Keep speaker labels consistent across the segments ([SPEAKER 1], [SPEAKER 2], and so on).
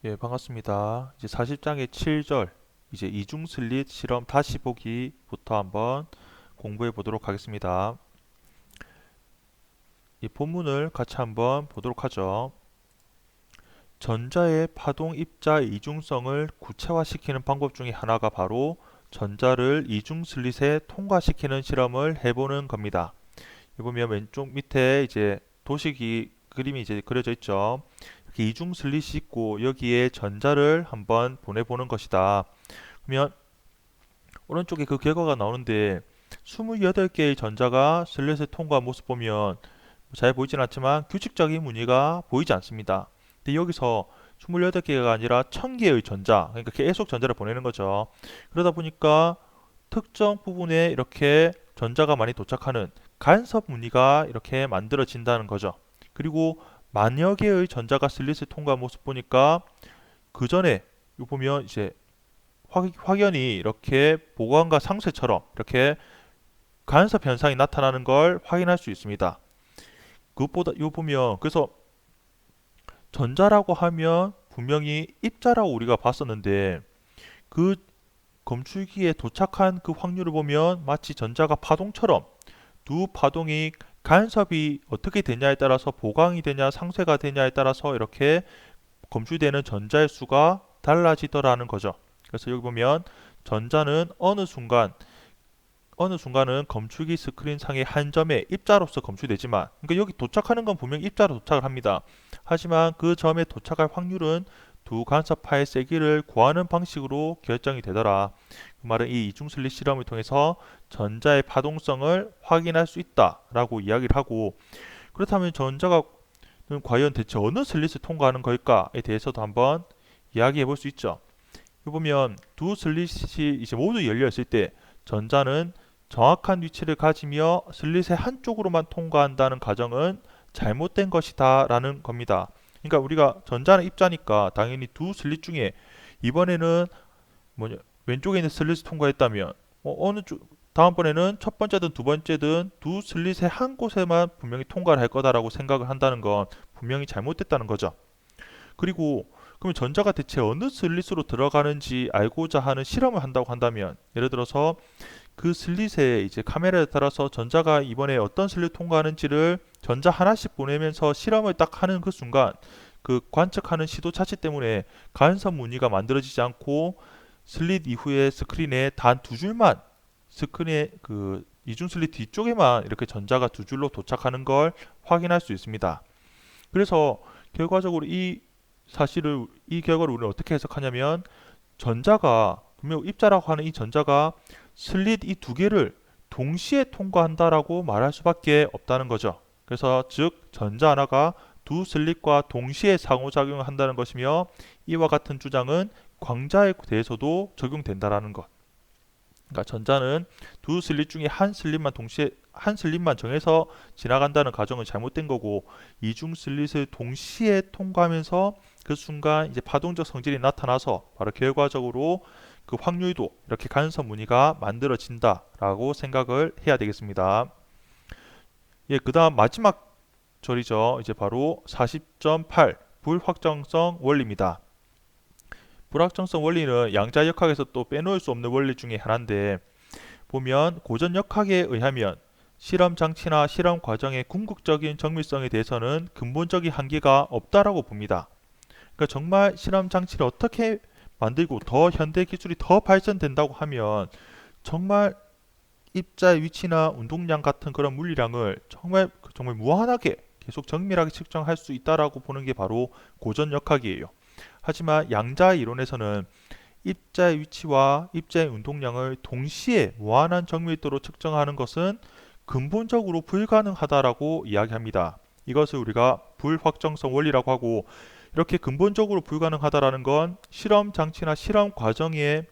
[SPEAKER 1] 예, 반갑습니다. 이제 40장의 7절, 이제 이중 슬릿 실험 다시 보기부터 한번 공부해 보도록 하겠습니다. 이 본문을 같이 한번 보도록 하죠. 전자의 파동 입자 이중성을 구체화시키는 방법 중에 하나가 바로 전자를 이중 슬릿에 통과시키는 실험을 해보는 겁니다. 여기 보면 왼쪽 밑에 이제 도식이 그림이 이제 그려져 있죠. 이렇게 이중 슬릿이 있고 여기에 전자를 한번 보내보는 것이다. 그러면 오른쪽에 그 결과가 나오는데 28개의 전자가 슬릿을 통과한 모습 보면 잘 보이진 않지만 규칙적인 무늬가 보이지 않습니다. 근데 여기서 28개가 아니라 1000개의 전자, 그러니까 계속 전자를 보내는 거죠. 그러다 보니까 특정 부분에 이렇게 전자가 많이 도착하는 간섭 무늬가 이렇게 만들어진다는 거죠. 그리고 만여 개의 전자가 슬릿을 통과한 모습 보니까 그 전에 요 보면 이제 확연히 이렇게 보광과 상쇄처럼 이렇게 간섭 현상이 나타나는 걸 확인할 수 있습니다. 그것보다 요 보면 그래서 전자라고 하면 분명히 입자라고 우리가 봤었는데 그 검출기에 도착한 그 확률을 보면 마치 전자가 파동처럼 두 파동이 간섭이 어떻게 되냐에 따라서 보강이 되냐 상쇄가 되냐에 따라서 이렇게 검출되는 전자의 수가 달라지더라는 거죠. 그래서 여기 보면 전자는 어느 순간은 검출기 스크린 상의 한 점에 입자로서 검출되지만 그러니까 여기 도착하는 건 분명 입자로 도착을 합니다. 하지만 그 점에 도착할 확률은 두 간섭파의 세기를 구하는 방식으로 결정이 되더라. 그 말은 이 이중슬릿 실험을 통해서 전자의 파동성을 확인할 수 있다라고 이야기를 하고 그렇다면 전자가 과연 대체 어느 슬릿을 통과하는 걸까에 대해서도 한번 이야기해 볼 수 있죠. 여기 보면 두 슬릿이 이제 모두 열려 있을 때 전자는 정확한 위치를 가지며 슬릿의 한쪽으로만 통과한다는 가정은 잘못된 것이다 라는 겁니다. 그러니까 우리가 전자는 입자니까 당연히 두 슬릿 중에 이번에는 뭐냐 왼쪽에 있는 슬릿을 통과했다면 어느 쪽 다음번에는 첫 번째든 두 번째든 두 슬릿의 한 곳에만 분명히 통과를 할 거다라고 생각을 한다는 건 분명히 잘못됐다는 거죠. 그리고 그러면 전자가 대체 어느 슬릿으로 들어가는지 알고자 하는 실험을 한다고 한다면 예를 들어서 그 슬릿에 이제 카메라에 따라서 전자가 이번에 어떤 슬릿 통과하는지를 전자 하나씩 보내면서 실험을 딱 하는 그 순간 그 관측하는 시도 자체 때문에 간섭 무늬가 만들어지지 않고 슬릿 이후에 스크린에 단 두 줄만 스크린의 그 이중 슬릿 뒤쪽에만 이렇게 전자가 두 줄로 도착하는 걸 확인할 수 있습니다. 그래서 결과적으로 이 결과를 우리는 어떻게 해석하냐면 전자가 분명 입자라고 하는 이 전자가 슬릿 이 두 개를 동시에 통과한다라고 말할 수밖에 없다는 거죠. 그래서 즉 전자 하나가 두 슬릿과 동시에 상호작용을 한다는 것이며 이와 같은 주장은 광자에 대해서도 적용된다라는 것. 그러니까 전자는 두 슬릿 중에 한 슬릿만 정해서 지나간다는 가정은 잘못된 거고 이중 슬릿을 동시에 통과하면서 그 순간 이제 파동적 성질이 나타나서 바로 결과적으로 그 확률도 이렇게 간섭 무늬가 만들어진다라고 생각을 해야 되겠습니다. 예, 그다음 마지막 절이죠. 이제 바로 40.8 불확정성 원리입니다. 불확정성 원리는 양자역학에서 또 빼놓을 수 없는 원리 중에 하나인데 보면 고전역학에 의하면 실험 장치나 실험 과정의 궁극적인 정밀성에 대해서는 근본적인 한계가 없다라고 봅니다. 그러니까 정말 실험 장치를 어떻게 만들고 더 현대 기술이 더 발전된다고 하면 정말 입자의 위치나 운동량 같은 그런 물리량을 정말 무한하게 계속 정밀하게 측정할 수 있다라고 보는 게 바로 고전역학이에요. 하지만 양자 이론에서는 입자의 위치와 입자의 운동량을 동시에 무한한 정밀도로 측정하는 것은 근본적으로 불가능하다라고 이야기합니다. 이것을 우리가 불확정성 원리라고 하고 이렇게 근본적으로 불가능하다라는 건 실험 장치나 실험 과정의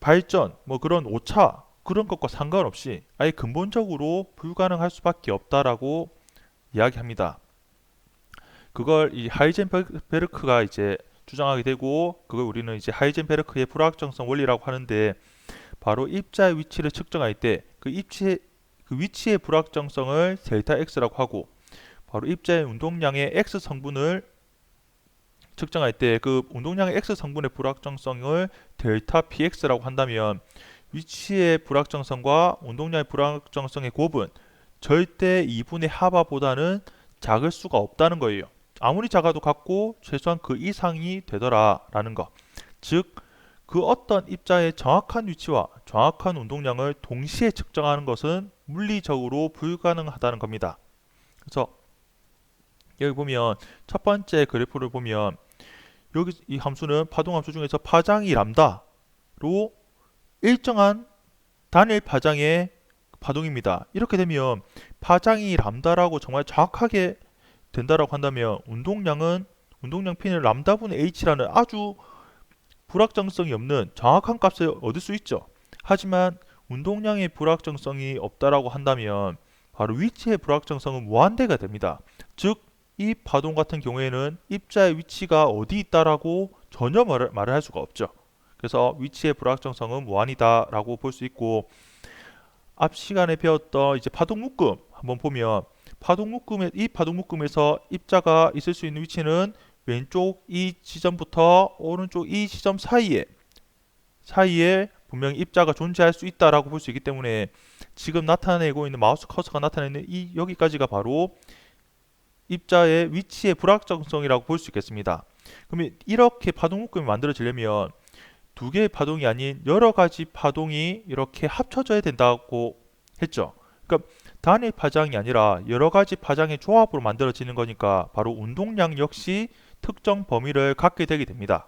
[SPEAKER 1] 발전, 뭐 그런 오차 그런 것과 상관없이 아예 근본적으로 불가능할 수밖에 없다라고 이야기합니다. 그걸 이 하이젠베르크가 이제 주장하게 되고 그걸 우리는 이제 하이젠베르크의 불확정성 원리라고 하는데 바로 입자의 위치를 측정할 때 그 위치의 불확정성을 델타 x라고 하고 바로 입자의 운동량의 x 성분을 측정할 때 그 운동량의 x 성분의 불확정성을 델타 px라고 한다면 위치의 불확정성과 운동량의 불확정성의 곱은 절대 2분의 하바보다는 작을 수가 없다는 거예요. 아무리 작아도 같고 최소한 그 이상이 되더라라는 거. 즉, 그 어떤 입자의 정확한 위치와 정확한 운동량을 동시에 측정하는 것은 물리적으로 불가능하다는 겁니다. 그래서 여기 보면 첫 번째 그래프를 보면 여기 이 함수는 파동 함수 중에서 파장이 람다로 일정한 단일 파장의 파동입니다. 이렇게 되면 파장이 람다라고 정말 정확하게 된다라고 한다면 운동량 P는 람다분의 H라는 아주 불확정성이 없는 정확한 값을 얻을 수 있죠. 하지만 운동량의 불확정성이 없다라고 한다면 바로 위치의 불확정성은 무한대가 됩니다. 즉, 이 파동 같은 경우에는 입자의 위치가 어디 있다라고 전혀 말을 할 수가 없죠. 그래서 위치의 불확정성은 무한이다라고 볼 수 있고, 앞 시간에 배웠던 이제 파동 묶음 한번 보면 이 파동 묶음에서 입자가 있을 수 있는 위치는 왼쪽 이 지점부터 오른쪽 이 지점 사이에 분명히 입자가 존재할 수 있다라고 볼 수 있기 때문에 지금 나타내고 있는 마우스 커서가 나타내는 이 여기까지가 바로 입자의 위치의 불확정성이라고 볼 수 있겠습니다. 그러면 이렇게 파동 묶음이 만들어지려면 두 개의 파동이 아닌 여러 가지 파동이 이렇게 합쳐져야 된다고 했죠. 그러니까 단일 파장이 아니라 여러 가지 파장의 조합으로 만들어지는 거니까 바로 운동량 역시 특정 범위를 갖게 되게 됩니다.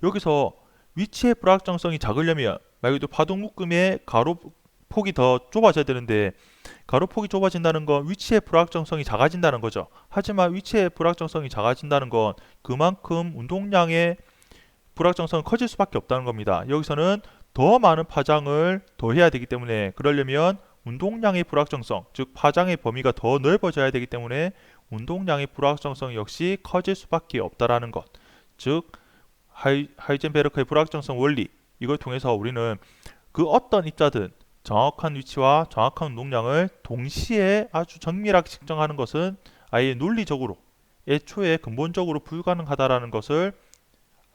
[SPEAKER 1] 여기서 위치의 불확정성이 작으려면 말 그대로 파동 묶음의 가로폭이 더 좁아져야 되는데 가로폭이 좁아진다는 건 위치의 불확정성이 작아진다는 거죠. 하지만 위치의 불확정성이 작아진다는 건 그만큼 운동량의 불확정성은 커질 수밖에 없다는 겁니다. 여기서는 더 많은 파장을 더해야 되기 때문에 그러려면 운동량의 불확정성, 즉 파장의 범위가 더 넓어져야 되기 때문에 운동량의 불확정성 역시 커질 수밖에 없다라는 것. 즉 하이젠베르크의 불확정성 원리, 이걸 통해서 우리는 그 어떤 입자든 정확한 위치와 정확한 운동량을 동시에 아주 정밀하게 측정하는 것은 아예 논리적으로 애초에 근본적으로 불가능하다라는 것을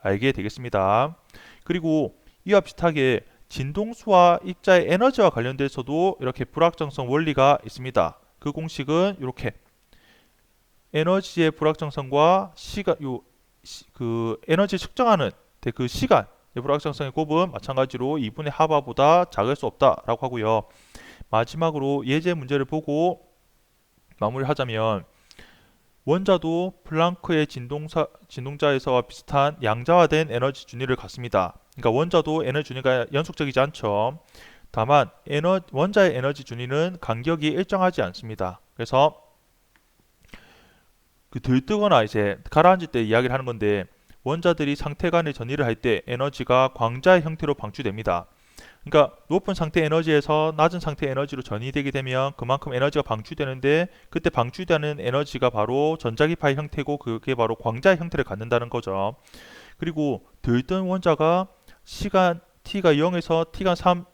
[SPEAKER 1] 알게 되겠습니다. 그리고 이와 비슷하게 진동수와 입자의 에너지와 관련돼서도 이렇게 불확정성 원리가 있습니다. 그 공식은 이렇게 에너지의 불확정성과 그 에너지 측정하는 그 시간의 불확정성의 곱은 마찬가지로 2분의 하바보다 작을 수 없다라고 하고요. 마지막으로 예제 문제를 보고 마무리하자면 원자도 플랑크의 진동자에서와 비슷한 양자화된 에너지 준위를 갖습니다. 그러니까 원자도 에너지 준위가 연속적이지 않죠. 다만 원자의 에너지 준위는 간격이 일정하지 않습니다. 그래서 그 들뜨거나 이제 가라앉을 때 이야기를 하는 건데 원자들이 상태 간의 전이를 할 때 에너지가 광자의 형태로 방출됩니다. 그러니까 높은 상태 에너지에서 낮은 상태 에너지로 전이되게 되면 그만큼 에너지가 방출되는데 그때 방출되는 에너지가 바로 전자기파의 형태고 그게 바로 광자의 형태를 갖는다는 거죠. 그리고 들뜬 원자가 시간 t가 0에서 t가 3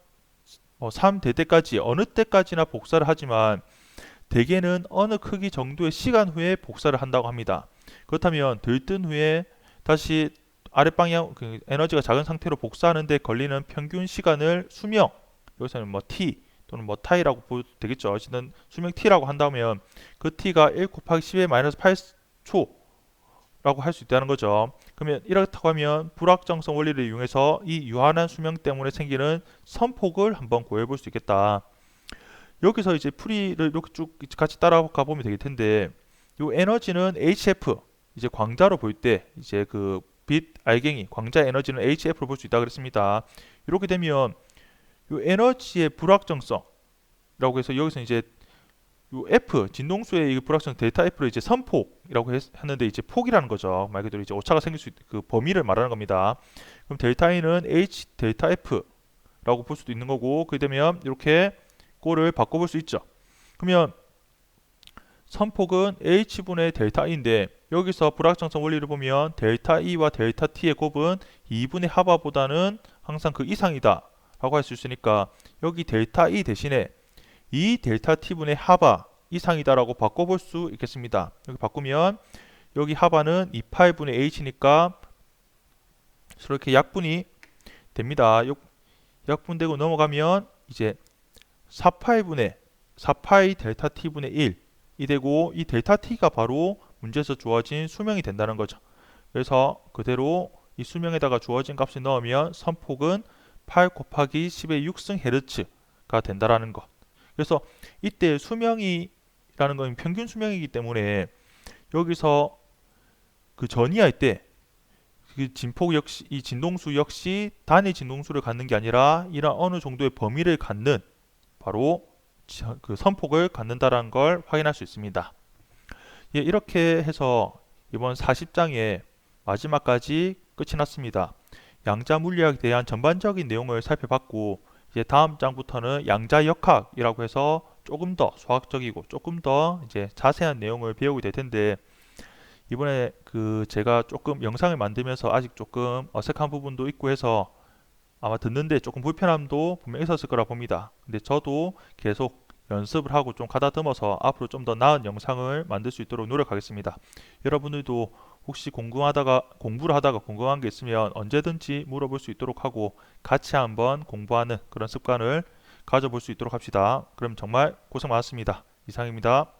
[SPEAKER 1] 될 때까지 어느 때까지나 복사를 하지만 대개는 어느 크기 정도의 시간 후에 복사를 한다고 합니다. 그렇다면 들뜬 후에 다시 아랫방향 그 에너지가 작은 상태로 복사하는데 걸리는 평균 시간을 수명, 여기서는 뭐 t 또는 뭐 타이라고 보도 되겠죠. 어쨌든 수명 t라고 한다면 그 t가 1 곱하기 10의 마이너스 8초라고 할 수 있다는 거죠. 그러면 이렇다고 하면 불확정성 원리를 이용해서 이 유한한 수명 때문에 생기는 선폭을 한번 구해 볼 수 있겠다. 여기서 이제 풀이를 이렇게 쭉 같이 따라가 보면 되겠 텐데 이 에너지는 HF, 이제 광자로 볼 때 이제 그 빛 알갱이 광자 에너지는 HF로 볼 수 있다 그랬습니다. 이렇게 되면 이 에너지의 불확정성이라고 해서 여기서 이제 요 F 진동수의 이 불확정 델타 F를 이제 선폭이라고 했는데 이제 폭이라는 거죠. 말 그대로 이제 오차가 생길 수 있는 그 범위를 말하는 겁니다. 그럼 델타 E는 H 델타 F라고 볼 수도 있는 거고 그게 되면 이렇게 꼴을 바꿔볼 수 있죠. 그러면 선폭은 H분의 델타 E인데 여기서 불확정성 원리를 보면 델타 E와 델타 T의 곱은 2분의 하바보다는 항상 그 이상이다 라고 할 수 있으니까 여기 델타 E 대신에 2 델타 T분의 하바 이상이다 라고 바꿔볼 수 있겠습니다. 여기 바꾸면 여기 하반은 2파이분의 h니까 서로 이렇게 약분이 됩니다. 약분되고 넘어가면 이제 4파이 델타 t분의 1이 되고, 이 델타 t가 바로 문제에서 주어진 수명이 된다는 거죠. 그래서 그대로 이 수명에다가 주어진 값을 넣으면 선폭은 8 곱하기 10의 6승 헤르츠가 된다라는 것. 그래서 이때 수명이라는 건 평균 수명이기 때문에 여기서 그 전이할 때 그 진폭 역시, 이 진동수 역시 단위 진동수를 갖는 게 아니라 이런 어느 정도의 범위를 갖는, 바로 그 선폭을 갖는다라는 걸 확인할 수 있습니다. 예, 이렇게 해서 이번 40장의 마지막까지 끝이 났습니다. 양자 물리학에 대한 전반적인 내용을 살펴봤고, 이제 다음 장부터는 양자 역학이라고 해서 조금 더 수학적이고 조금 더 이제 자세한 내용을 배우게 될 텐데, 이번에 그 제가 조금 영상을 만들면서 아직 조금 어색한 부분도 있고 해서 아마 듣는데 조금 불편함도 분명 있었을 거라 봅니다. 근데 저도 계속 연습을 하고 좀 가다듬어서 앞으로 좀 더 나은 영상을 만들 수 있도록 노력하겠습니다. 여러분들도 혹시 공부를 하다가 궁금한 게 있으면 언제든지 물어볼 수 있도록 하고, 같이 한번 공부하는 그런 습관을 가져볼 수 있도록 합시다. 그럼 정말 고생 많았습니다. 이상입니다.